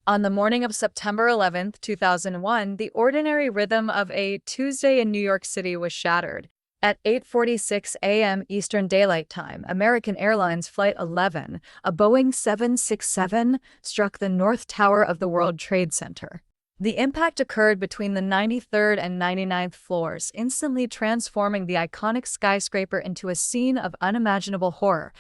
On the morning of September 11th, 2001, the ordinary rhythm of a Tuesday in New York City was shattered. At 8:46 a.m. Eastern Daylight Time, American Airlines Flight 11, a Boeing 767, struck the North Tower of the World Trade Center. The impact occurred between the 93rd and 99th floors, instantly transforming the iconic skyscraper into a scene of unimaginable horror.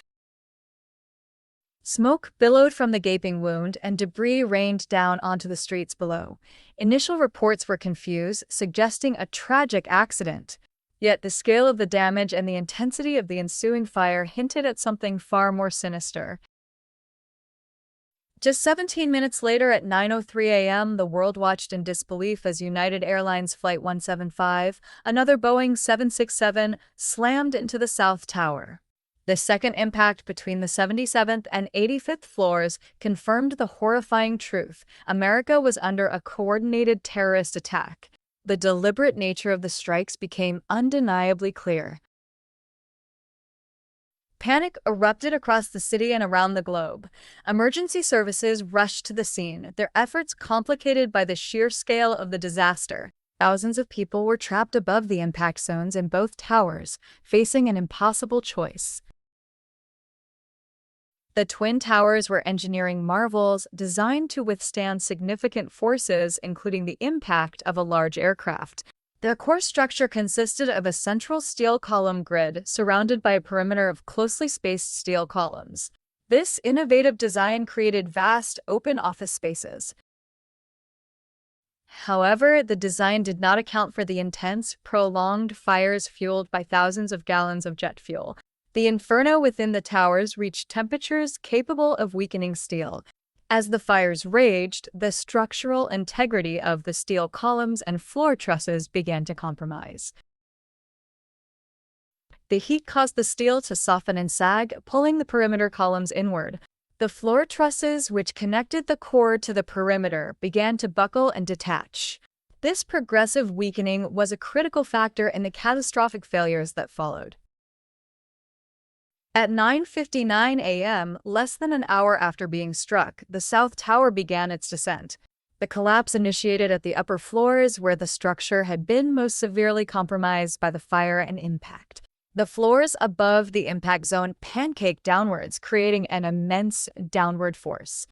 Smoke billowed from the gaping wound, and debris rained down onto the streets below. Initial reports were confused, suggesting a tragic accident. Yet the scale of the damage and the intensity of the ensuing fire hinted at something far more sinister. Just 17 minutes later, at 9:03 a.m., the world watched in disbelief as United Airlines Flight 175, another Boeing 767, slammed into the South Tower. The second impact between the 77th and 85th floors confirmed the horrifying truth: America was under a coordinated terrorist attack. The deliberate nature of the strikes became undeniably clear. Panic erupted across the city and around the globe. Emergency services rushed to the scene, their efforts complicated by the sheer scale of the disaster. Thousands of people were trapped above the impact zones in both towers, facing an impossible choice. The Twin Towers were engineering marvels designed to withstand significant forces, including the impact of a large aircraft. Their core structure consisted of a central steel column grid surrounded by a perimeter of closely spaced steel columns. This innovative design created vast, open office spaces. However, the design did not account for the intense, prolonged fires fueled by thousands of gallons of jet fuel. The inferno within the towers reached temperatures capable of weakening steel. As the fires raged, the structural integrity of the steel columns and floor trusses began to compromise. The heat caused the steel to soften and sag, pulling the perimeter columns inward. The floor trusses, which connected the core to the perimeter, began to buckle and detach. This progressive weakening was a critical factor in the catastrophic failures that followed. At 9:59 a.m., less than an hour after being struck, the South Tower began its descent. The collapse initiated at the upper floors, where the structure had been most severely compromised by the fire and impact. The floors above the impact zone pancaked downwards, creating an immense downward force.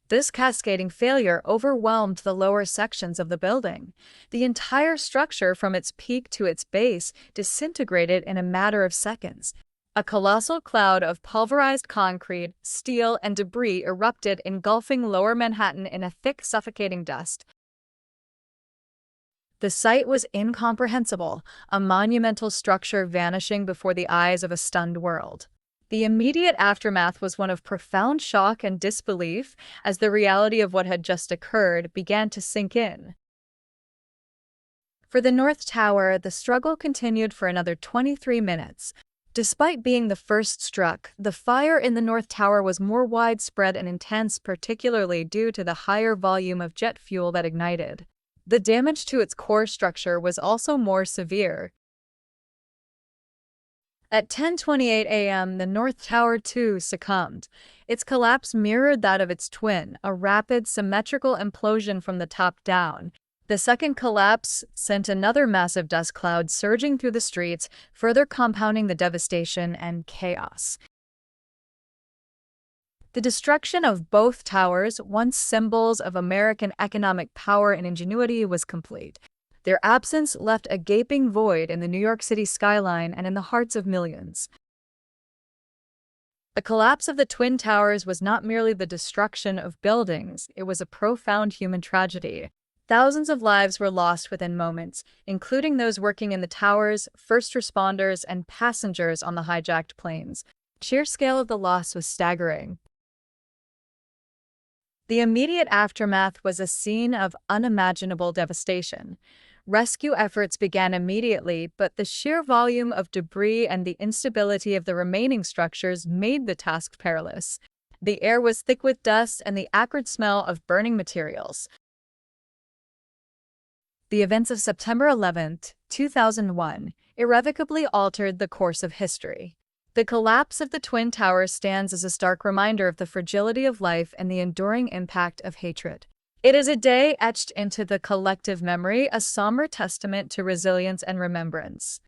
This cascading failure overwhelmed the lower sections of the building. The entire structure, from its peak to its base, disintegrated in a matter of seconds. A colossal cloud of pulverized concrete, steel, and debris erupted, engulfing Lower Manhattan in a thick, suffocating dust. The sight was incomprehensible, a monumental structure vanishing before the eyes of a stunned world. The immediate aftermath was one of profound shock and disbelief as the reality of what had just occurred began to sink in. For the North Tower, the struggle continued for another 23 minutes. Despite being the first struck, the fire in the North Tower was more widespread and intense, particularly due to the higher volume of jet fuel that ignited. The damage to its core structure was also more severe. At 10:28 a.m., the North Tower too succumbed. Its collapse mirrored that of its twin, a rapid, symmetrical implosion from the top down. The second collapse sent another massive dust cloud surging through the streets, further compounding the devastation and chaos. The destruction of both towers, once symbols of American economic power and ingenuity, was complete. Their absence left a gaping void in the New York City skyline and in the hearts of millions. The collapse of the Twin Towers was not merely the destruction of buildings, it was a profound human tragedy. Thousands of lives were lost within moments, including those working in the towers, first responders, and passengers on the hijacked planes. The sheer scale of the loss was staggering. The immediate aftermath was a scene of unimaginable devastation. Rescue efforts began immediately, but the sheer volume of debris and the instability of the remaining structures made the task perilous. The air was thick with dust and the acrid smell of burning materials. The events of September 11th, 2001, irrevocably altered the course of history. The collapse of the Twin Towers stands as a stark reminder of the fragility of life and the enduring impact of hatred. It is a day etched into the collective memory, a somber testament to resilience and remembrance.